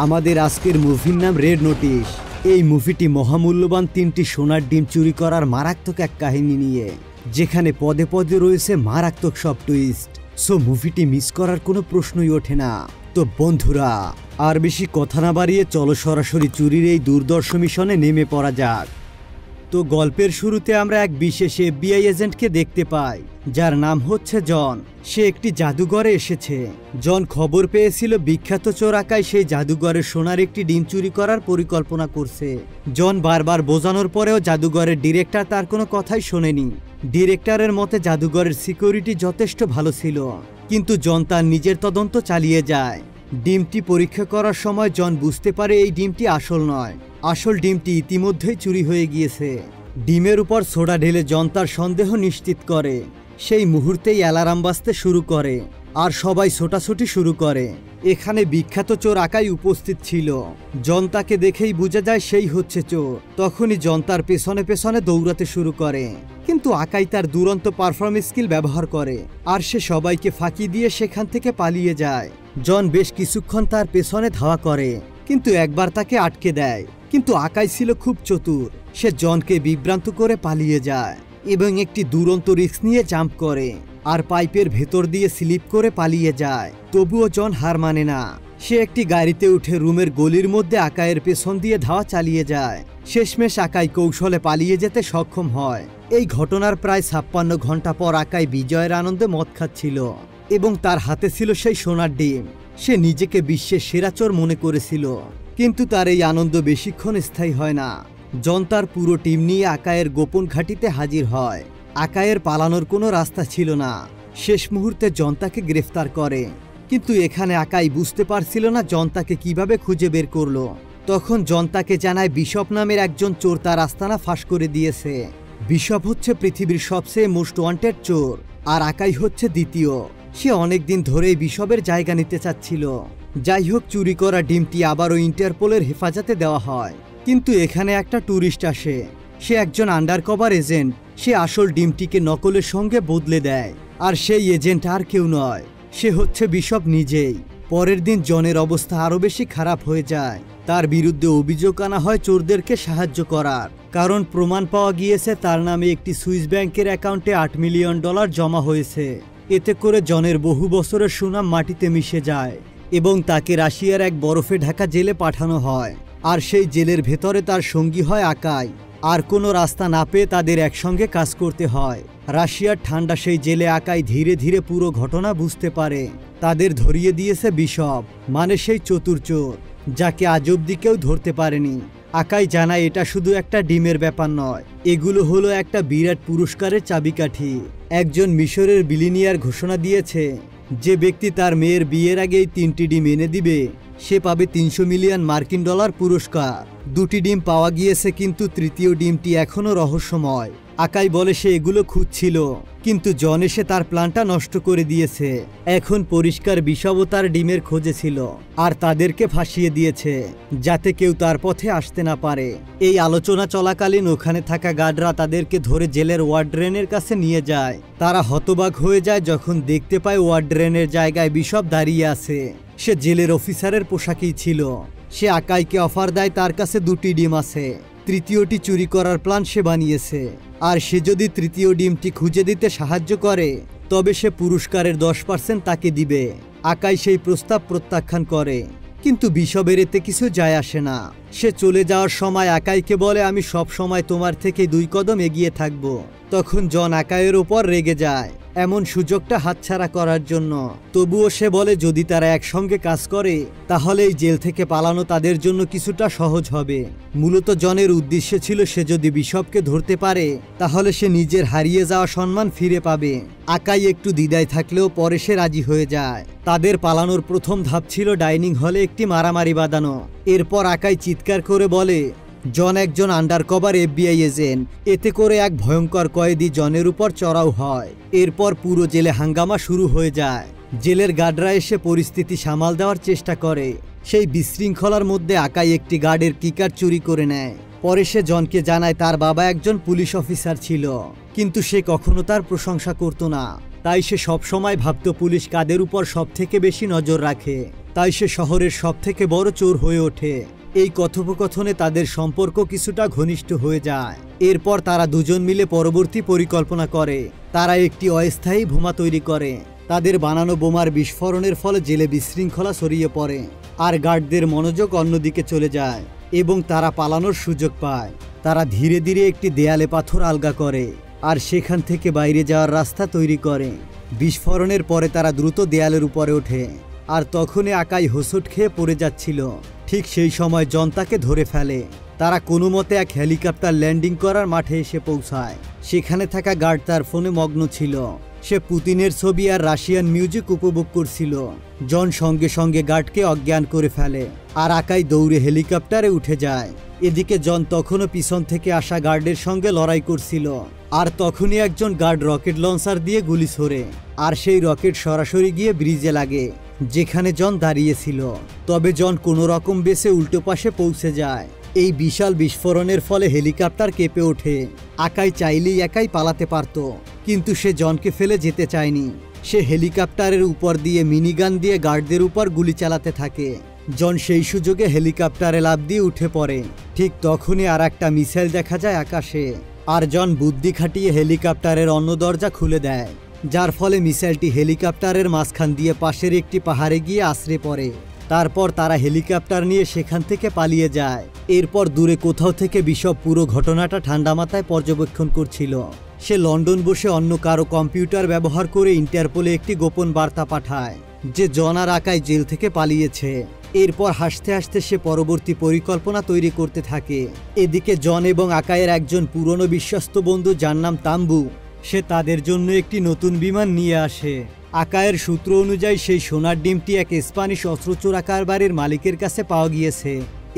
আমাদের আজকের মুভির নাম রেড নোটিশ। এই মুভিটি মহামূল্যবান 3টি সোনার ডিম চুরি করার মারাত্মক এক কাহিনী নিয়ে, যেখানে পদে পদে রয়েছে মারাত্মক সব টুইস্ট। সো মুভিটি মিস করার কোনো প্রশ্নই ওঠে না। তো বন্ধুরা, আর বেশি কথা না বাড়িয়ে চলো সরাসরি চুরির এই দুর্ধর্ষ মিশনে নেমে পড়া যাক। তো গল্পের শুরুতে আমরা এক বিশেষ FBI এজেন্টকে দেখতে পাই, যার নাম হচ্ছে জন। সে একটি জাদুঘরে এসেছে। জন খবর পেয়েছিল বিখ্যাত চোর আকাই সেই জাদুঘরের সোনার একটি ডিম চুরি করার পরিকল্পনা করছে। জন বারবার বোঝানোর পরেও জাদুঘরের ডিরেক্টর তার কোনো কথাই শোনেনি। ডিরেক্টরের মতে জাদুঘরের সিকিউরিটি যথেষ্ট ভালো ছিল, কিন্তু জন তার নিজের তদন্ত চালিয়ে যায়। ডিমটি পরীক্ষা করার সময় জন বুঝতে পারে এই ডিমটি আসল নয়। আসল ডিমটি ইতিমধ্যেই চুরি হয়ে গিয়েছে। ডিমের উপর সোডা ঢেলে জন তার সন্দেহ নিশ্চিত করে। সেই মুহূর্তেই অ্যালার্ম বাজতে শুরু করে, আর সবাই ছোটাছুটি শুরু করে। এখানে বিখ্যাত চোর আকাই উপস্থিত ছিল। জন তাকে দেখেই বুঝে যায় সেই হচ্ছে চোর। তখনই জন তার পেছনে পেছনে দৌড়াতে শুরু করে, কিন্তু আকাই তার দুরন্ত পারফরমেন্স স্কিল ব্যবহার করে, আর সে সবাইকে ফাঁকি দিয়ে সেখান থেকে পালিয়ে যায়। জন বেশ কিছুক্ষণ তার পেছনে ধাওয়া করে, কিন্তু একবার তাকে আটকে দেয়। কিন্তু আকাই ছিল খুব চতুর। সে জনকে বিভ্রান্ত করে পালিয়ে যায় এবং একটি দুরন্ত রিস্ক নিয়ে জাম্প করে, আর পাইপের ভেতর দিয়ে স্লিপ করে পালিয়ে যায়। তবুও জন হার মানে না। সে একটি গাড়িতে উঠে রুমের গলির মধ্যে আকাইয়ের পেছন দিয়ে ধাওয়া চালিয়ে যায়। শেষমেশ আকাই কৌশলে পালিয়ে যেতে সক্ষম হয়। এই ঘটনার প্রায় 56 ঘন্টা পর আকাই বিজয়ের আনন্দে মদ খাচ্ছিল এবং তার হাতে ছিল সেই সোনার ডিম। সে নিজেকে বিশ্বের সেরা চোর মনে করেছিল, কিন্তু তার এই আনন্দ বেশিক্ষণ স্থায়ী হয় না। জন তার পুরো টিম নিয়ে আকাইয়ের গোপন ঘাঁটিতে হাজির হয়। আকাইয়ের পালানোর কোনো রাস্তা ছিল না। শেষ মুহূর্তে জন তাকে গ্রেফতার করে, কিন্তু এখানে আকাই বুঝতে পারছিল না জন তাকে কিভাবে খুঁজে বের করলো। তখন জন তাকে জানায় বিশপ নামের একজন চোর তার আস্তানা ফাঁস করে দিয়েছে। বিশপ হচ্ছে পৃথিবীর সবচেয়ে মোস্ট ওয়ান্টেড চোর, আর আকাই হচ্ছে দ্বিতীয়। সে অনেকদিন ধরেই বিশপের জায়গা নিতে চাচ্ছিল। যাই হোক, চুরি করা ডিমটি আবারও ইন্টারপোলের হেফাজতে দেওয়া হয়, কিন্তু এখানে একটা ট্যুরিস্ট আসে। সে একজন আন্ডারকভার এজেন্ট। সে আসল ডিমটিকে নকলের সঙ্গে বদলে দেয়, আর সেই এজেন্ট আর কেউ নয়, সে হচ্ছে বিশপ নিজেই। পরের দিন জনের অবস্থা আরও বেশি খারাপ হয়ে যায়। তার বিরুদ্ধে অভিযোগ আনা হয় চোরদেরকে সাহায্য করার, কারণ প্রমাণ পাওয়া গিয়েছে তার নামে একটি সুইস ব্যাংকের অ্যাকাউন্টে $8 মিলিয়ন জমা হয়েছে। এতে করে জনের বহু বছরের সুনাম মাটিতে মিশে যায় এবং তাকে রাশিয়ার এক বরফে ঢাকা জেলে পাঠানো হয়। আর সেই জেলের ভেতরে তার সঙ্গী হয় আকাই। আর কোনো রাস্তা না পেয়ে তাদের একসঙ্গে কাজ করতে হয়। রাশিয়ার ঠান্ডা সেই জেলে আকাই ধীরে ধীরে পুরো ঘটনা বুঝতে পারে। তাদের ধরিয়ে দিয়েছে বিশপ, মানে সেই চতুর চোর, যাকে আজ অব্দি কেউ ধরতে পারেনি। আকাই জানায় এটা শুধু একটা ডিমের ব্যাপার নয়, এগুলো হলো একটা বিরাট পুরস্কারের চাবিকাঠি। একজন মিশরের বিলিনিয়ার ঘোষণা দিয়েছে, যে ব্যক্তি তার মেয়ের বিয়ের আগে এই 3টি ডিম এনে দিবে সে পাবে $300 মিলিয়ন পুরস্কার। 2টি ডিম পাওয়া গিয়েছে, কিন্তু তৃতীয় ডিমটি এখনও রহস্যময়। আকাই বলে সে এগুলো খুঁজছিল, কিন্তু জন এসে তার প্ল্যানটা নষ্ট করে দিয়েছে। এখন পরিষ্কার বিশপও তার ডিমের খোঁজে ছিল, আর তাদেরকে ফাঁসিয়ে দিয়েছে যাতে কেউ তার পথে আসতে না পারে। এই আলোচনা চলাকালীন ওখানে থাকা গার্ডরা তাদেরকে ধরে জেলের ওয়ার্ডরেনের কাছে নিয়ে যায়। তারা হতবাক হয়ে যায় যখন দেখতে পায় ওয়ার্ডরেনের জায়গায় বিশপ দাঁড়িয়ে আছে। সে জেলের অফিসারের পোশাকেই ছিল। সে আকাইকে অফার দেয় তার কাছে 2টি ডিম আছে, তৃতীয়টি চুরি করার প্ল্যান সে বানিয়েছে, আর সে যদি তৃতীয় ডিমটি খুঁজে দিতে সাহায্য করে তবে সে পুরস্কারের 10% তাকে দিবে। আকাই সেই প্রস্তাব প্রত্যাখ্যান করে, কিন্তু বিশপের এতে কিছু যায় আসে না। সে চলে যাওয়ার সময় আকাইকে বলে, আমি সব সময় তোমার থেকে 2 কদম এগিয়ে থাকব। তখন জন আকাইয়ের ওপর রেগে যায় এমন সুযোগটা হাতছাড়া করার জন্য। তবুও সে বলে যদি তারা একসঙ্গে কাজ করে তাহলে এই জেল থেকে পালানো তাদের জন্য কিছুটা সহজ হবে। মূলত জনের উদ্দেশ্য ছিল সে যদি বিশপকে ধরতে পারে তাহলে সে নিজের হারিয়ে যাওয়া সম্মান ফিরে পাবে। আকাই একটু দ্বিধায় থাকলেও পরে সে রাজি হয়ে যায়। তাদের পালানোর প্রথম ধাপ ছিল ডাইনিং হলে একটি মারামারি বাঁধানো। এরপর আকাই চিৎকার করে বলে জন একজন আন্ডারকভার FBI এজেন্ট। এতে করে এক ভয়ঙ্কর কয়েদি জনের উপর চড়াও হয়। এরপর পুরো জেলে হাঙ্গামা শুরু হয়ে যায়। জেলের গার্ডরা এসে পরিস্থিতি সামাল দেওয়ার চেষ্টা করে। সেই বিশৃঙ্খলার মধ্যে আকাই একটি গার্ডের কিকার চুরি করে নেয়। পরে সে জনকে জানায় তার বাবা একজন পুলিশ অফিসার ছিল, কিন্তু সে কখনো তার প্রশংসা করত না। তাই সে সবসময় ভাবত পুলিশ কাদের উপর সবথেকে বেশি নজর রাখে। তাই সে শহরের সবথেকে বড় চোর হয়ে ওঠে। এই কথোপকথনে তাদের সম্পর্ক কিছুটা ঘনিষ্ঠ হয়ে যায়। এরপর তারা দুজন মিলে পরবর্তী পরিকল্পনা করে। তারা একটি অস্থায়ী বোমা তৈরি করে। তাদের বানানো বোমার বিস্ফোরণের ফলে জেলে বিশৃঙ্খলা ছড়িয়ে পড়ে, আর গার্ডদের মনোযোগ অন্যদিকে চলে যায় এবং তারা পালানোর সুযোগ পায়। তারা ধীরে ধীরে একটি দেয়ালে পাথর আলগা করে আর সেখান থেকে বাইরে যাওয়ার রাস্তা তৈরি করে। বিস্ফোরণের পরে তারা দ্রুত দেয়ালের উপরে ওঠে, আর তখনই আকাই হোঁচট খেয়ে পড়ে যাচ্ছিল। ঠিক সেই সময় জন তাকে ধরে ফেলে। তারা কোনো মতে এক হেলিকপ্টার ল্যান্ডিং করার মাঠে এসে পৌঁছায়। সেখানে থাকা গার্ড তার ফোনে মগ্ন ছিল। সে পুতিনের ছবি আর রাশিয়ান মিউজিক উপভোগ করছিল। জন সঙ্গে সঙ্গে গার্ডকে অজ্ঞান করে ফেলে, আর আকাই দৌড়ে হেলিকপ্টারে উঠে যায়। এদিকে জন তখনও পিছন থেকে আসা গার্ডের সঙ্গে লড়াই করছিল, আর তখনই একজন গার্ড রকেট লঞ্চার দিয়ে গুলি ছোড়ে, আর সেই রকেট সরাসরি গিয়ে ব্রিজে লাগে যেখানে জন দাঁড়িয়েছিল। তবে জন কোনো রকম বেঁচে উল্টো পাশে পৌঁছে যায়। এই বিশাল বিস্ফোরণের ফলে হেলিকপ্টার কেঁপে ওঠে। আকাই চাইলেই একাই পালাতে পারত, কিন্তু সে জনকে ফেলে যেতে চায়নি। সে হেলিকপ্টারের উপর দিয়ে মিনিগান দিয়ে গার্ডদের উপর গুলি চালাতে থাকে। জন সেই সুযোগে হেলিকপ্টারে লাফ দিয়ে উঠে পড়ে। ঠিক তখনই আর একটা মিসাইল দেখা যায় আকাশে, আর জন বুদ্ধি খাটিয়ে হেলিকপ্টারের অন্য দরজা খুলে দেয়, যার ফলে মিসাইলটি হেলিকপ্টারের মাঝখান দিয়ে পাশের একটি পাহাড়ে গিয়ে আছড়ে পড়ে। তারপর তারা হেলিকপ্টার নিয়ে সেখান থেকে পালিয়ে যায়। এরপর দূরে কোথাও থেকে বিশপ পুরো ঘটনাটা ঠান্ডা মাথায় পর্যবেক্ষণ করছিল। সে লন্ডন বসে অন্য কারো কম্পিউটার ব্যবহার করে ইন্টারপোলে একটি গোপন বার্তা পাঠায় যে জন আর আকাই জেল থেকে পালিয়েছে। এরপর হাসতে হাসতে সে পরবর্তী পরিকল্পনা তৈরি করতে থাকে। এদিকে জন এবং আকাইয়ের একজন পুরনো বিশ্বস্ত বন্ধু, যার নাম তাম্বু, সে তাদের জন্য একটি নতুন বিমান নিয়ে আসে। আকাইয়ের সূত্র অনুযায়ী সেই সোনার ডিমটি এক স্প্যানিশ অস্ত্র চোরাকার বাড়ির মালিকের কাছে পাওয়া গিয়েছে,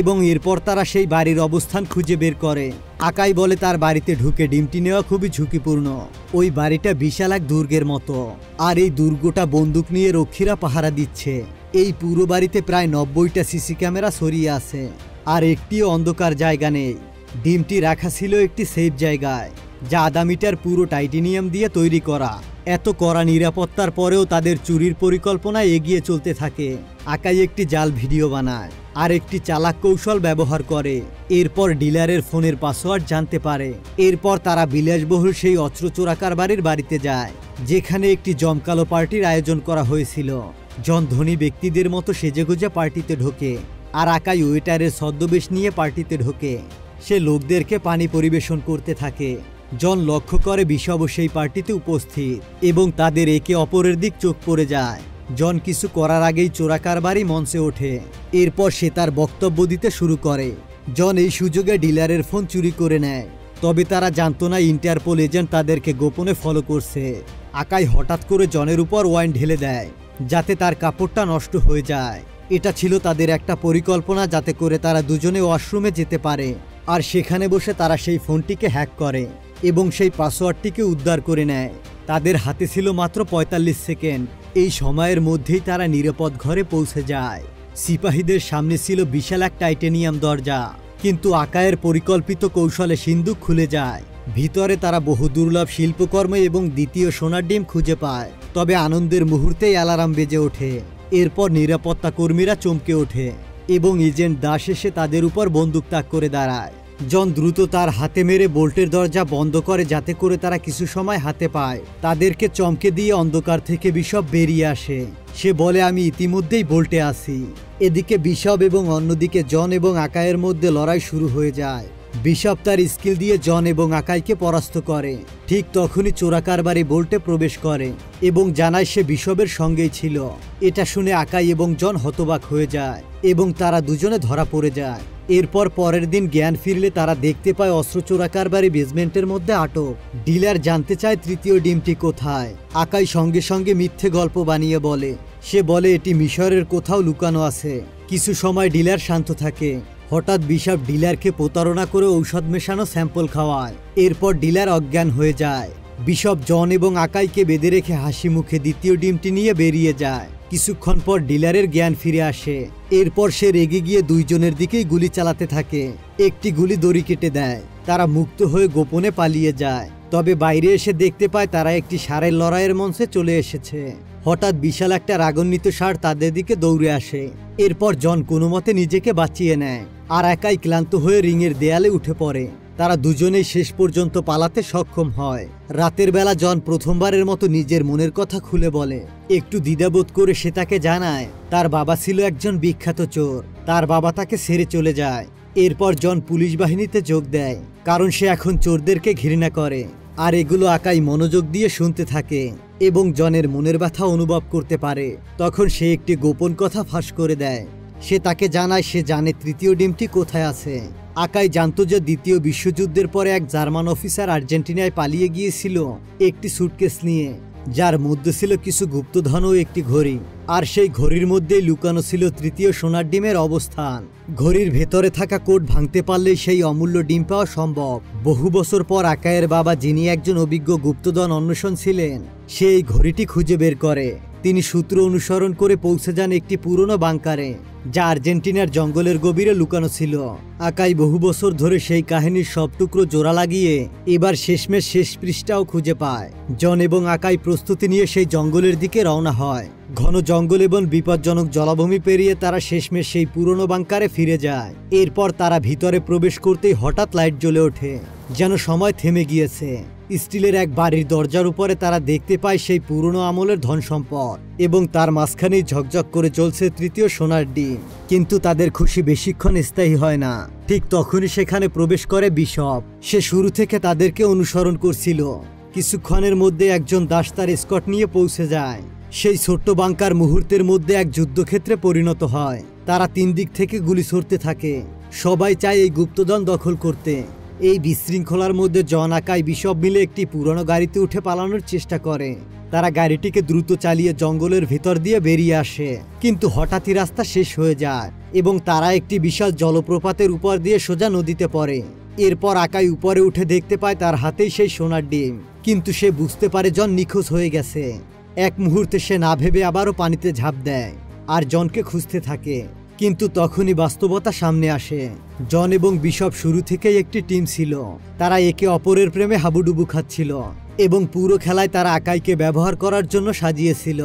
এবং এরপর তারা সেই বাড়ির অবস্থান খুঁজে বের করে। আকাই বলে তার বাড়িতে ঢুকে ডিমটি নেওয়া খুবই ঝুঁকিপূর্ণ। ওই বাড়িটা বিশাল এক দুর্গের মতো, আর এই দুর্গটা বন্দুক নিয়ে রক্ষীরা পাহারা দিচ্ছে। এই পুরো বাড়িতে প্রায় 90টা সিসি ক্যামেরা ছড়িয়ে আছে, আর একটিও অন্ধকার জায়গা নেই। ডিমটি রাখা ছিল একটি সেফ জায়গায়, যা আধা মিটার পুরো টাইটেনিয়াম দিয়ে তৈরি করা। এত কড়া নিরাপত্তার পরেও তাদের চুরির পরিকল্পনা এগিয়ে চলতে থাকে। আকাই একটি জাল ভিডিও বানায় আর একটি চালাক কৌশল ব্যবহার করে। এরপর ডিলারের ফোনের পাসওয়ার্ড জানতে পারে। এরপর তারা বিলাসবহুল সেই অস্ত্র চোরাকার বাড়িতে যায়, যেখানে একটি জমকালো পার্টির আয়োজন করা হয়েছিল। জন ধনী ব্যক্তিদের মতো সেজেগুজে পার্টিতে ঢোকে, আর আকাই ওয়েটারের ছদ্মবেশ নিয়ে পার্টিতে ঢোকে। সে লোকদেরকে পানি পরিবেশন করতে থাকে। জন লক্ষ্য করে বিশপ সেই পার্টিতে উপস্থিত, এবং তাদের একে অপরের দিক চোখ পড়ে যায়। জন কিছু করার আগেই চোরাকার বাড়ি মঞ্চে ওঠে। এরপর সে তার বক্তব্য দিতে শুরু করে। জন এই সুযোগে ডিলারের ফোন চুরি করে নেয়, তবে তারা জানতো না ইন্টারপোল এজেন্ট তাদেরকে গোপনে ফলো করছে। আকাই হঠাৎ করে জনের উপর ওয়াইন ঢেলে দেয়, যাতে তার কাপড়টা নষ্ট হয়ে যায়। এটা ছিল তাদের একটা পরিকল্পনা, যাতে করে তারা দুজনে ওয়াশরুমে যেতে পারে, আর সেখানে বসে তারা সেই ফোনটিকে হ্যাক করে এবং সেই পাসওয়ার্ডটিকে উদ্ধার করে নেয়। তাদের হাতে ছিল মাত্র 45 সেকেন্ড। এই সময়ের মধ্যেই তারা নিরাপদ ঘরে পৌঁছে যায়। সিপাহীদের সামনে ছিল বিশাল এক টাইটেনিয়াম দরজা, কিন্তু আকাইয়ের পরিকল্পিত কৌশলে সিন্দুক খুলে যায়। ভিতরে তারা বহু দুর্লভ শিল্পকর্ম এবং দ্বিতীয় সোনার ডিম খুঁজে পায়। তবে আনন্দের মুহূর্তেই অ্যালার্ম বেজে ওঠে। এরপর নিরাপত্তা কর্মীরা চমকে ওঠে এবং এজেন্ট দাস এসে তাদের উপর বন্দুক তাক করে দাঁড়ায়। জন দ্রুত তার হাতে মেরে বোল্টের দরজা বন্ধ করে, যাতে করে তারা কিছু সময় হাতে পায়। তাদেরকে চমকে দিয়ে অন্ধকার থেকে বিশপ বেরিয়ে আসে। সে বলে, আমি ইতিমধ্যেই বোল্টে আছি। এদিকে বিশপ এবং অন্যদিকে জন এবং আকাইয়ের মধ্যে লড়াই শুরু হয়ে যায়। বিশপ তার স্কিল দিয়ে জন এবং আকাইকে পরাস্ত করে। ঠিক তখনই চোরাকার বাড়ি বোল্টে প্রবেশ করে এবং জানায় সে বিশপের সঙ্গেই ছিল। এটা শুনে আকাই এবং জন হতবাক হয়ে যায় এবং তারা দুজনে ধরা পড়ে যায়। এরপর পরের দিন জ্ঞান ফিরলে তারা দেখতে পায় অস্ত্র চোরাকার বাড়ি বেসমেন্টের মধ্যে আটক। ডিলার জানতে চায় তৃতীয় ডিমটি কোথায়। আকাই সঙ্গে সঙ্গে মিথ্যে গল্প বানিয়ে বলে। সে বলে এটি মিশরের কোথাও লুকানো আছে। কিছু সময় ডিলার শান্ত থাকে। হঠাৎ বিশপ ডিলারকে প্রতারণা করে ঔষধ মেশানো স্যাম্পল খাওয়ায়। এরপর ডিলার অজ্ঞান হয়ে যায়। বিশপ জন এবং আকাইকে বেঁধে রেখে হাসি মুখে দ্বিতীয় ডিমটি নিয়ে বেরিয়ে যায়। কিছুক্ষণ পর ডিলারের জ্ঞান ফিরে আসে। এরপর সে রেগে গিয়ে দুইজনের দিকেই গুলি চালাতে থাকে। একটি গুলি দড়ি কেটে দেয়। তারা মুক্ত হয়ে গোপনে পালিয়ে যায়। তবে বাইরে এসে দেখতে পায় তারা একটি ষাঁড়ের লড়াইয়ের মঞ্চে চলে এসেছে। হঠাৎ বিশাল একটা রাগান্বিত ষাঁড় তাদের দিকে দৌড়ে আসে। এরপর জন কোনো মতে নিজেকে বাঁচিয়ে নেয় আর একাই ক্লান্ত হয়ে রিংয়ের দেয়ালে উঠে পড়ে। তারা দুজনেই শেষ পর্যন্ত পালাতে সক্ষম হয়। রাতের বেলা জন প্রথমবারের মতো নিজের মনের কথা খুলে বলে। একটু দ্বিধাবোধ করে সে তাকে জানায় তার বাবা ছিল একজন বিখ্যাত চোর, তার বাবা তাকে ছেড়ে চলে যায়। এরপর জন পুলিশ বাহিনীতে যোগ দেয়, কারণ সে এখন চোরদেরকে ঘৃণা করে। আর এগুলো আকাই মনোযোগ দিয়ে শুনতে থাকে এবং জনের মনের ব্যথা অনুভব করতে পারে। তখন সে একটি গোপন কথা ফাঁস করে দেয়। সে তাকে জানায় সে জানে তৃতীয় ডিমটি কোথায় আছে। আকাই জানতো যে দ্বিতীয় বিশ্বযুদ্ধের পরে এক জার্মান অফিসার আর্জেন্টিনায় পালিয়ে গিয়েছিল একটি সুটকেস নিয়ে, যার মধ্যে ছিল কিছু গুপ্তধন ও একটি ঘড়ি। আর সেই ঘড়ির মধ্যেই লুকানো ছিল তৃতীয় সোনার ডিমের অবস্থান। ঘড়ির ভেতরে থাকা কোড ভাঙতে পারলেই সেই অমূল্য ডিম পাওয়া সম্ভব। বহু বছর পর আকাইয়ের বাবা, যিনি একজন অভিজ্ঞ গুপ্তধন অন্বেষণ ছিলেন, সেই ঘড়িটি খুঁজে বের করে। তিনি সূত্র অনুসরণ করে পৌঁছে যান একটি পুরনো বাংকারে, যা আর্জেন্টিনার জঙ্গলের গভীরে লুকানো ছিল। আকাই বহু বছর ধরে সেই কাহিনীর সব টুকরো জোড়া লাগিয়ে এবার শেষমেশ শেষ পৃষ্ঠাও খুঁজে পায়। জন এবং আকাই প্রস্তুতি নিয়ে সেই জঙ্গলের দিকে রওনা হয়। ঘন জঙ্গল এবং বিপজ্জনক জলাভূমি পেরিয়ে তারা শেষমেশ সেই পুরনো বাংকারে ফিরে যায়। এরপর তারা ভিতরে প্রবেশ করতেই হঠাৎ লাইট জ্বলে ওঠে, যেন সময় থেমে গিয়েছে। স্টিলের এক বাড়ির দরজার উপরে তারা দেখতে পায় সেই পুরনো আমলের ধন সম্পদ এবং তার মাঝখানেই ঝকঝক করে জ্বলছে তৃতীয় সোনার ডিম। কিন্তু তাদের খুশি বেশিক্ষণ স্থায়ী হয় না। ঠিক তখনই সেখানে প্রবেশ করে বিশপ। সে শুরু থেকে তাদেরকে অনুসরণ করছিল। কিছুক্ষণের মধ্যে একজন দাস তার স্কট নিয়ে পৌঁছে যায়। সেই ছোট্ট বাংকার মুহূর্তের মধ্যে এক যুদ্ধক্ষেত্রে পরিণত হয়। তারা তিন দিক থেকে গুলি ছুড়তে থাকে। সবাই চায় এই গুপ্তধন দখল করতে। এই বিশৃঙ্খলার মধ্যে জন, আকাই, বিশপ মিলে একটি পুরনো গাড়িতে উঠে পালানোর চেষ্টা করে। তারা গাড়িটিকে দ্রুত চালিয়ে জঙ্গলের ভেতর দিয়ে বেরিয়ে আসে, কিন্তু হঠাৎই রাস্তা শেষ হয়ে যায় এবং তারা একটি বিশাল জলপ্রপাতের উপর দিয়ে সোজা নদীতে পড়ে। এরপর আকাই উপরে উঠে দেখতে পায় তার হাতেই সেই সোনার ডিম, কিন্তু সে বুঝতে পারে জন নিখোঁজ হয়ে গেছে। এক মুহূর্তে সে না ভেবে আবারও পানিতে ঝাঁপ দেয় আর জনকে খুঁজতে থাকে। কিন্তু তখনই বাস্তবতা সামনে আসে। জন এবং বিশপ শুরু থেকেই একটি টিম ছিল। তারা একে অপরের প্রেমে হাবুডুবু খাচ্ছিল এবং পুরো খেলায় তারা আকাইকে ব্যবহার করার জন্য সাজিয়েছিল,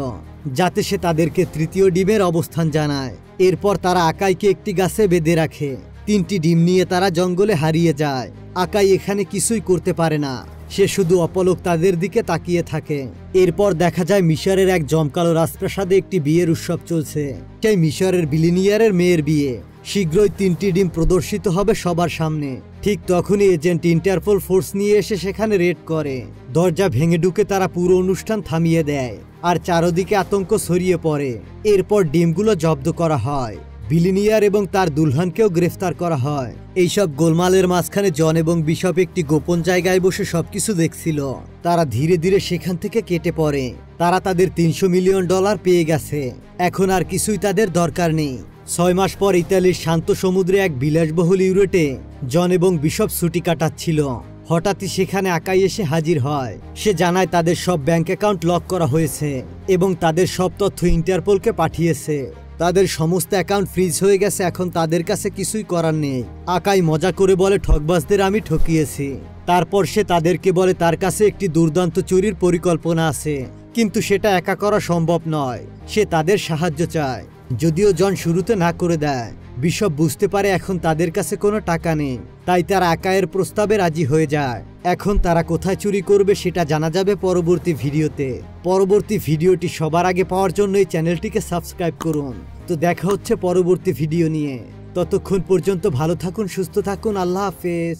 যাতে সে তাদেরকে তৃতীয় ডিমের অবস্থান জানায়। এরপর তারা আকাইকে একটি গাছে বেঁধে রাখে। 3টি ডিম নিয়ে তারা জঙ্গলে হারিয়ে যায়। আকাই এখানে কিছুই করতে পারে না, সে শুধু অপলক তাদের দিকে তাকিয়ে থাকে। এরপর দেখা যায় মিশরের এক জমকালো রাজপ্রাসাদে একটি বিয়ের উৎসব চলছে। সেই মিশরের বিলিনিয়ারের মেয়ের বিয়ে। শীঘ্রই 3টি ডিম প্রদর্শিত হবে সবার সামনে। ঠিক তখনই এজেন্ট ইন্টারপোল ফোর্স নিয়ে এসে সেখানে রেড করে। দরজা ভেঙে ঢুকে তারা পুরো অনুষ্ঠান থামিয়ে দেয় আর চারদিকে আতঙ্ক ছড়িয়ে পড়ে। এরপর ডিমগুলো জব্দ করা হয়। বিলিনিয়ার এবং তার দুলহানকেও গ্রেফতার করা হয়। এইসব গোলমালের মাঝখানে জন এবং বিশপ একটি গোপন জায়গায় বসে সবকিছু দেখছিল। তারা ধীরে ধীরে সেখান থেকে কেটে পড়ে। তারা তাদের $300 মিলিয়ন পেয়ে গেছে। এখন আর কিছুই তাদের দরকার নেই। 6 মাস পর ইতালির শান্ত সমুদ্রে এক বিলাসবহুল ইউরেটে জন এবং বিশপ ছুটি কাটাচ্ছিল। হঠাৎই সেখানে আকাই এসে হাজির হয়। সে জানায় তাদের সব ব্যাংক অ্যাকাউন্ট লক করা হয়েছে এবং তাদের সব তথ্য ইন্টারপোলকে পাঠিয়েছে। তাদের সমস্ত অ্যাকাউন্ট ফ্রিজ হয়ে গেছে, এখন তাদের কাছে কিছুই করার নেই। আকাই মজা করে বলে, ঠকবাজদের আমি ঠকিয়েছি। তারপর সে তাদেরকে বলে তার কাছে একটি দুর্দান্ত চুরির পরিকল্পনা আছে, কিন্তু সেটা একা করা সম্ভব নয়। সে তাদের সাহায্য চায়, যদিও জন শুরুতে না করে দেয়। বিশপ বুঝতে পারে এখন তাদের কাছে কোনো টাকা নেই, তাই তারা আকাইয়ের প্রস্তাবে রাজি হয়ে যায়। এখন তারা কোথায় চুরি করবে সেটা জানা যাবে পরবর্তী ভিডিওতে। পরবর্তী ভিডিওটি সবার আগে পাওয়ার জন্য এই চ্যানেলটিকে সাবস্ক্রাইব করুন। তো দেখা হচ্ছে পরবর্তী ভিডিও নিয়ে। ততক্ষণ পর্যন্ত ভালো থাকুন, সুস্থ থাকুন। আল্লাহ হাফেজ।